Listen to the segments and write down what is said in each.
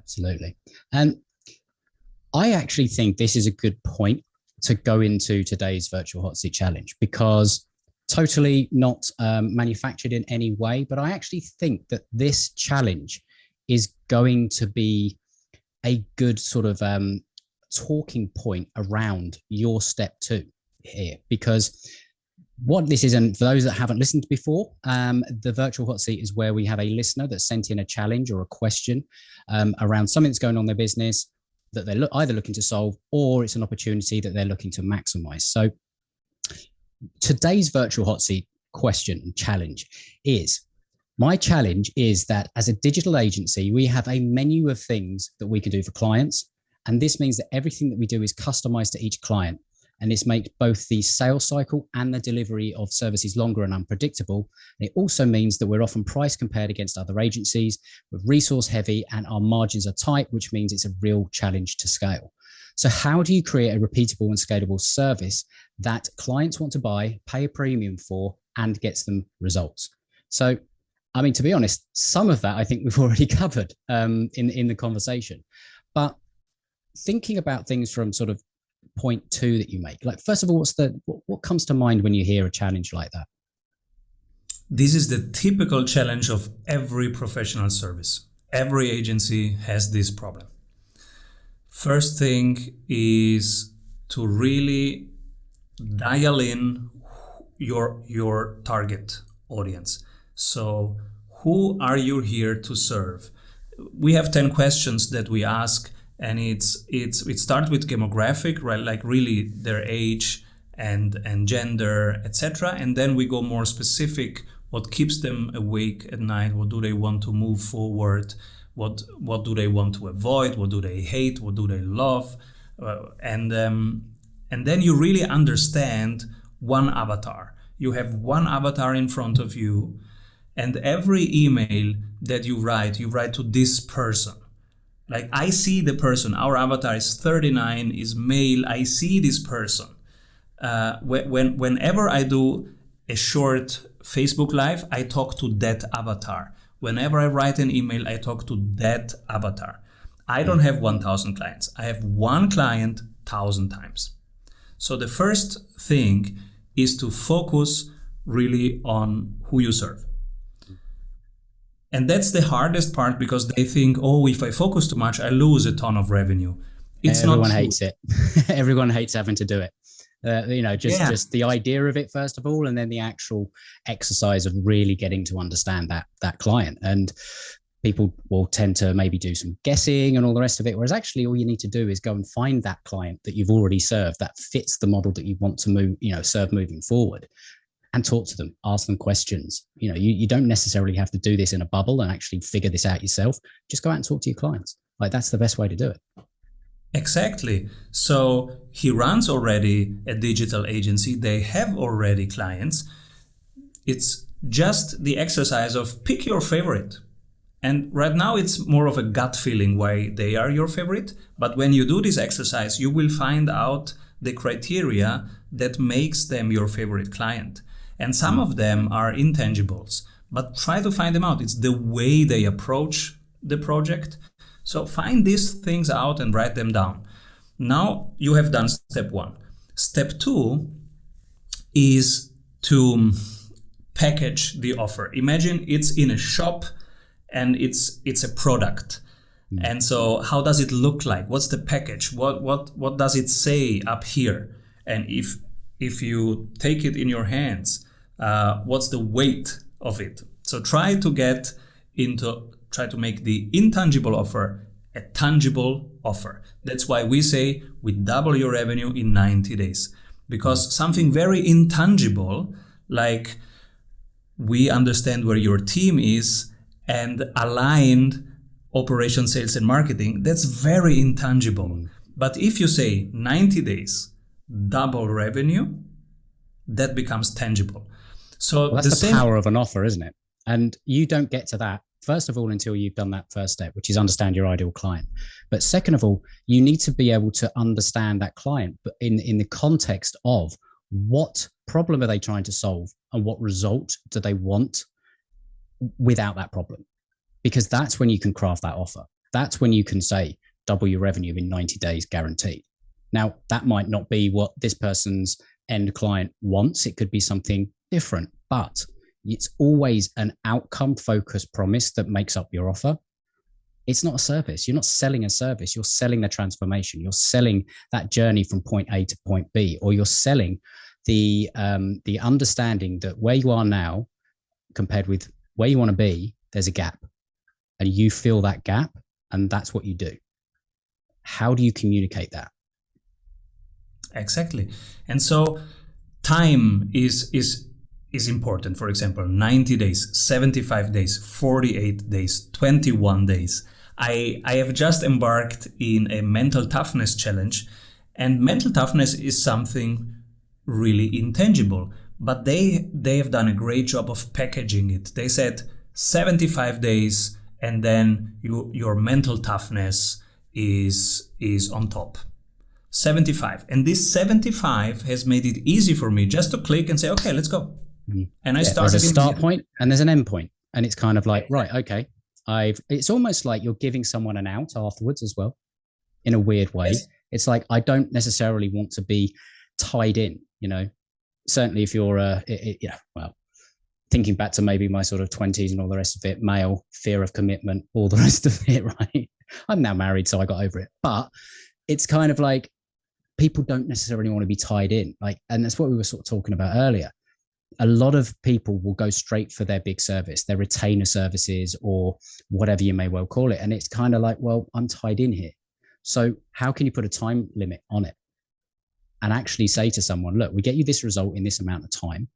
Absolutely. And I actually think this is a good point to go into today's virtual hot seat challenge, because totally not manufactured in any way, but I actually think that this challenge is going to be a good sort of talking point around your step two here, because what this is, and for those that haven't listened before, the virtual hot seat is where we have a listener that sent in a challenge or a question around something that's going on in their business that they're either looking to solve, or it's an opportunity that they're looking to maximize. So today's virtual hot seat question and challenge is, my challenge is that as a digital agency, we have a menu of things that we can do for clients. And this means that everything that we do is customized to each client. And this makes both the sales cycle and the delivery of services longer and unpredictable. And it also means that we're often price compared against other agencies, we're resource heavy, and our margins are tight, which means it's a real challenge to scale. So how do you create a repeatable and scalable service that clients want to buy, pay a premium for, and gets them results? So, I mean, to be honest, some of that I think we've already covered in the conversation. But thinking about things from sort of point two that you make, like, first of all, what comes to mind when you hear a challenge like that? This is the typical challenge of every professional service. Every agency has this problem. First thing is to really dial in your target audience. So who are you here to serve? We have 10 questions that we ask, and it starts with demographic, right? Like really their age and gender, etc. And then we go more specific. What keeps them awake at night? What do they want to move forward? What do they want to avoid? What do they hate? What do they love? And then you really understand one avatar. You have one avatar in front of you, and every email that you write to this person. Like, I see the person. Our avatar is 39, is male. I see this person. Whenever I do a short Facebook Live, I talk to that avatar. Whenever I write an email, I talk to that avatar. I don't have 1,000 clients. I have one client 1,000 times. So the first thing is to focus really on who you serve. And that's the hardest part, because they think, oh, if I focus too much, I lose a ton of revenue. Everyone hates it. Everyone hates having to do it. Just the idea of it, first of all, and then the actual exercise of really getting to understand that client. And people will tend to maybe do some guessing and all the rest of it, whereas actually all you need to do is go and find that client that you've already served that fits the model that you want to serve moving forward, and talk to them, ask them questions. You don't necessarily have to do this in a bubble and actually figure this out yourself. Just go out and talk to your clients. Like, that's the best way to do it. Exactly. So he runs already a digital agency. They have already clients. It's just the exercise of pick your favorite. And right now it's more of a gut feeling why they are your favorite. But when you do this exercise, you will find out the criteria that makes them your favorite client. And some of them are intangibles, but try to find them out. It's the way they approach the project. So find these things out and write them down. Now you have done step one. Step two is to package the offer. Imagine it's in a shop and it's a product. And so how does it look like? What's the package? What does it say up here? And if you take it in your hands, what's the weight of it? So try to make the intangible offer a tangible offer. That's why we say we double your revenue in 90 days. Because something very intangible, like we understand where your team is and aligned operation, sales, and marketing, that's very intangible. But if you say 90 days, double revenue, that becomes tangible. So that's the power of an offer, isn't it? And you don't get to that, first of all, until you've done that first step, which is understand your ideal client. But second of all, you need to be able to understand that client, but in the context of what problem are they trying to solve and what result do they want without that problem? Because that's when you can craft that offer. That's when you can say double your revenue in 90 days guaranteed. Now, that might not be what this person's end client wants. It could be something different, but it's always an outcome focused promise that makes up your offer. It's not a service. You're not selling a service. You're selling the transformation. You're selling that journey from point A to point B, or you're selling the understanding that where you are now compared with where you want to be, there's a gap, and you fill that gap, and that's what you do. How do you communicate that? Exactly. And so time is important. For example, 90 days, 75 days, 48 days, 21 days. I have just embarked in a mental toughness challenge, and mental toughness is something really intangible, but they have done a great job of packaging it. They said 75 days, and then your mental toughness is on top. 75. And this 75 has made it easy for me just to click and say, okay, let's go. Mm-hmm. And I started. There's a start point and there's an end point. And it's kind of like, right, okay. It's almost like you're giving someone an out afterwards as well, in a weird way. Yes. It's like, I don't necessarily want to be tied in, certainly if you're, thinking back to maybe my sort of 20s and all the rest of it, male, fear of commitment, all the rest of it, right? I'm now married, so I got over it. But it's kind of like, people don't necessarily want to be tied in. And that's what we were sort of talking about earlier. A lot of people will go straight for their big service, their retainer services, or whatever you may well call it. And it's kind of like, well, I'm tied in here. So how can you put a time limit on it and actually say to someone, look, we get you this result in this amount of time.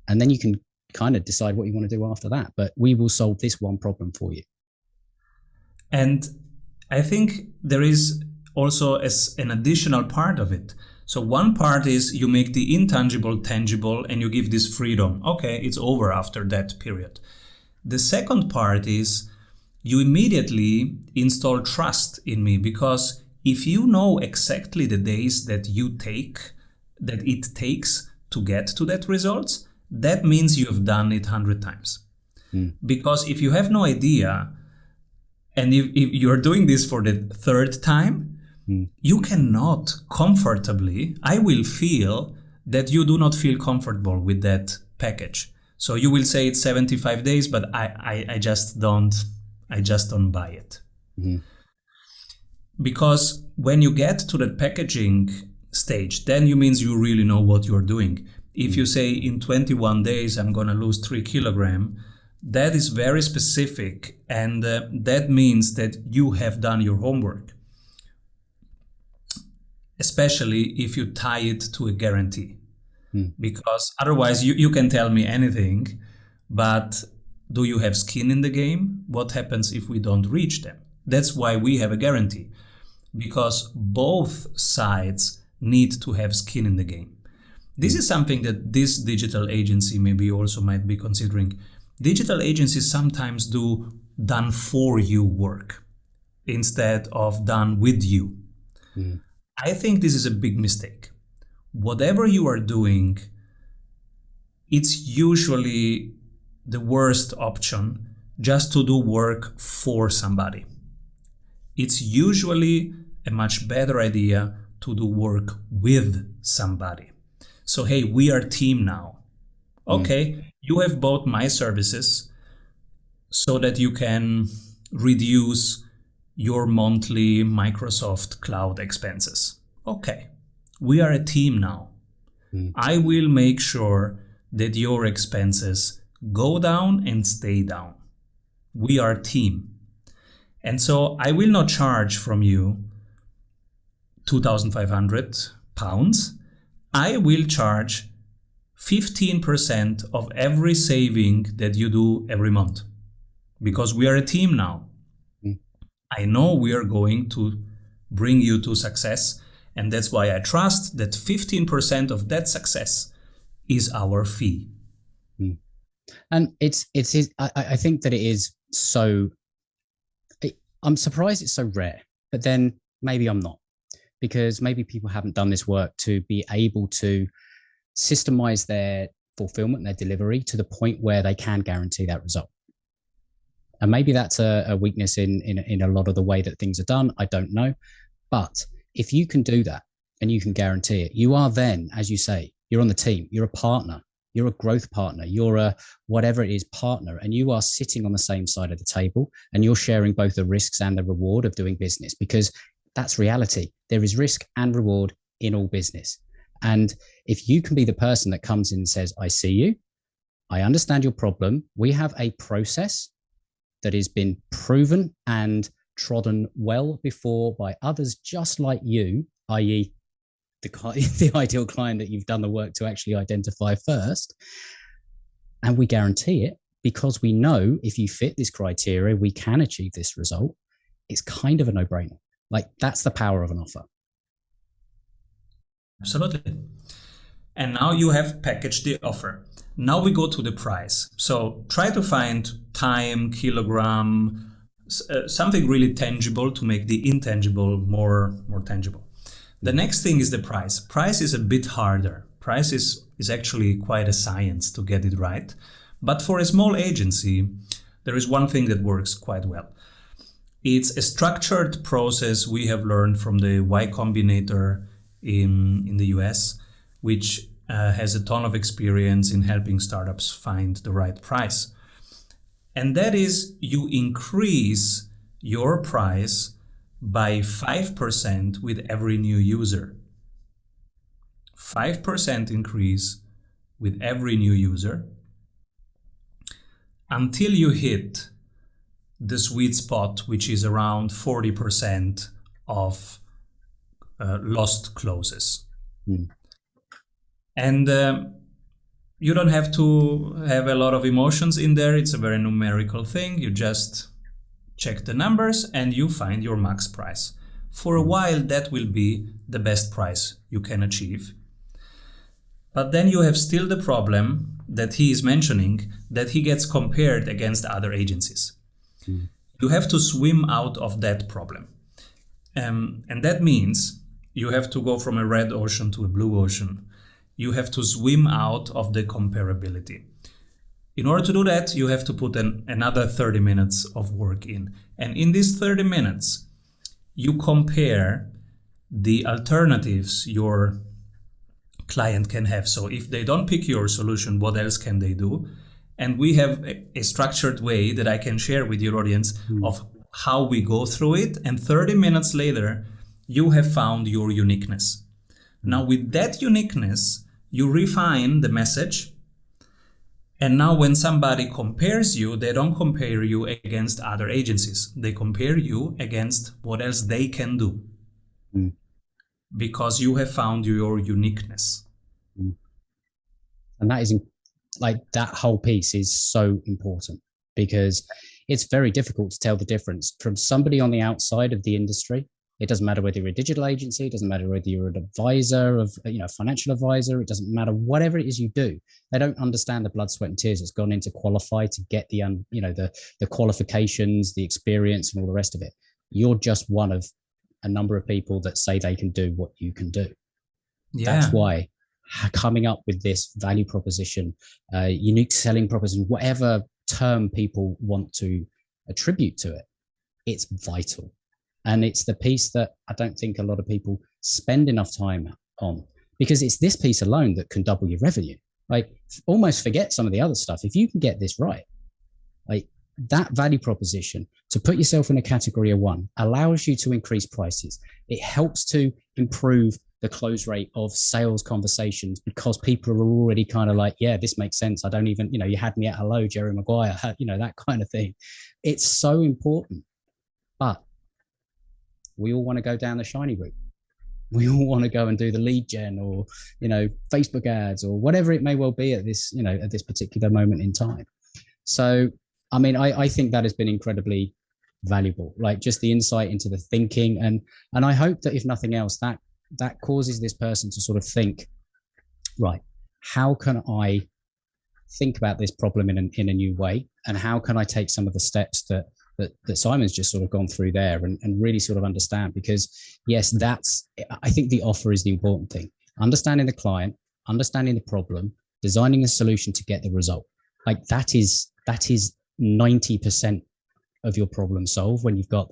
And then you can kind of decide what you want to do after that. But we will solve this one problem for you. And I think there is also as an additional part of it. So one part is you make the intangible tangible and you give this freedom. Okay, it's over after that period. The second part is you immediately install trust in me, because if you know exactly the days that it takes to get to that results, that means you have done it 100 times. Because if you have no idea, and if you're doing this for the third time, you cannot comfortably, I will feel that you do not feel comfortable with that package. So you will say it's 75 days, but I just don't buy it. Mm-hmm. Because when you get to that packaging stage, then you means you really know what you're doing. If you say in 21 days, I'm going to lose 3 kilograms, that is very specific. And that means that you have done your homework. Especially if you tie it to a guarantee. Because otherwise you can tell me anything, but do you have skin in the game? What happens if we don't reach them? That's why we have a guarantee, because both sides need to have skin in the game. This is something that this digital agency maybe also might be considering. Digital agencies sometimes do done for you work instead of done with you. I think this is a big mistake. Whatever you are doing, it's usually the worst option just to do work for somebody. It's usually a much better idea to do work with somebody. So, hey, we are a team now. Okay, you have bought my services so that you can reduce your monthly Microsoft cloud expenses. Okay, we are a team now. I will make sure that your expenses go down and stay down. We are a team. And so I will not charge from you £2,500. I will charge 15% of every saving that you do every month, because we are a team now. I know we are going to bring you to success, and that's why I trust that 15% of that success is our fee. And I think that it is so, I'm surprised it's so rare, but then maybe I'm not, because maybe people haven't done this work to be able to systemize their fulfillment, their delivery to the point where they can guarantee that result. And maybe that's a weakness in a lot of the way that things are done. I don't know. But if you can do that and you can guarantee it, you are then, as you say, you're on the team, you're a partner, you're a growth partner, you're a whatever it is partner, and you are sitting on the same side of the table and you're sharing both the risks and the reward of doing business, because that's reality. There is risk and reward in all business. And if you can be the person that comes in and says, I see you, I understand your problem, we have a process that has been proven and trodden well before by others just like you, i.e., the ideal client that you've done the work to actually identify first. And we guarantee it because we know if you fit this criteria, we can achieve this result. It's kind of a no-brainer. Like, that's the power of an offer. Absolutely. And now you have packaged the offer. Now we go to the price. So try to find time, kilogram, something really tangible to make the intangible more tangible. The next thing is the price. Price is a bit harder. Price is actually quite a science to get it right. But for a small agency, there is one thing that works quite well. It's a structured process we have learned from the Y Combinator in the US, which has a ton of experience in helping startups find the right price. And that is, you increase your price by 5% with every new user. 5% increase with every new user until you hit the sweet spot, which is around 40% of lost closes. And you don't have to have a lot of emotions in there. It's a very numerical thing. You just check the numbers and you find your max price. For a while, that will be the best price you can achieve. But then you have still the problem that he is mentioning, that he gets compared against other agencies. You have to swim out of that problem. And that means you have to go from a red ocean to a blue ocean. You have to swim out of the comparability. In order to do that, you have to put another 30 minutes of work in. And in these 30 minutes, you compare the alternatives your client can have. So if they don't pick your solution, what else can they do? And we have a structured way that I can share with your audience of how we go through it. And 30 minutes later, you have found your uniqueness. Now, with that uniqueness, you refine the message. And now when somebody compares you, they don't compare you against other agencies. They compare you against what else they can do. Because you have found your uniqueness. And that is like, that whole piece is so important, because it's very difficult to tell the difference from somebody on the outside of the industry. It doesn't matter whether you're a digital agency, it doesn't matter whether you're an advisor of, financial advisor, it doesn't matter, whatever it is you do. They don't understand the blood, sweat and tears that's gone into qualify to get the qualifications, the experience and all the rest of it. You're just one of a number of people that say they can do what you can do. Yeah. That's why coming up with this value proposition, unique selling proposition, whatever term people want to attribute to it, it's vital. And it's the piece that I don't think a lot of people spend enough time on, because it's this piece alone that can double your revenue. Like, almost forget some of the other stuff. If you can get this right, like, that value proposition to put yourself in a category of one allows you to increase prices. It helps to improve the close rate of sales conversations, because people are already kind of like, yeah, this makes sense. I don't even, you had me at hello, Jerry Maguire, that kind of thing. It's so important. But we all want to go down the shiny route. We all want to go and do the lead gen or, Facebook ads or whatever it may well be at this, at this particular moment in time. So, I mean, I think that has been incredibly valuable, like just the insight into the thinking. And I hope that if nothing else, that causes this person to sort of think, right, how can I think about this problem in a new way? And how can I take some of the steps that Simon's just sort of gone through there and really sort of understand? Because yes, I think the offer is the important thing. Understanding the client, understanding the problem, designing a solution to get the result. Like, that is 90% of your problem solved when you've got there.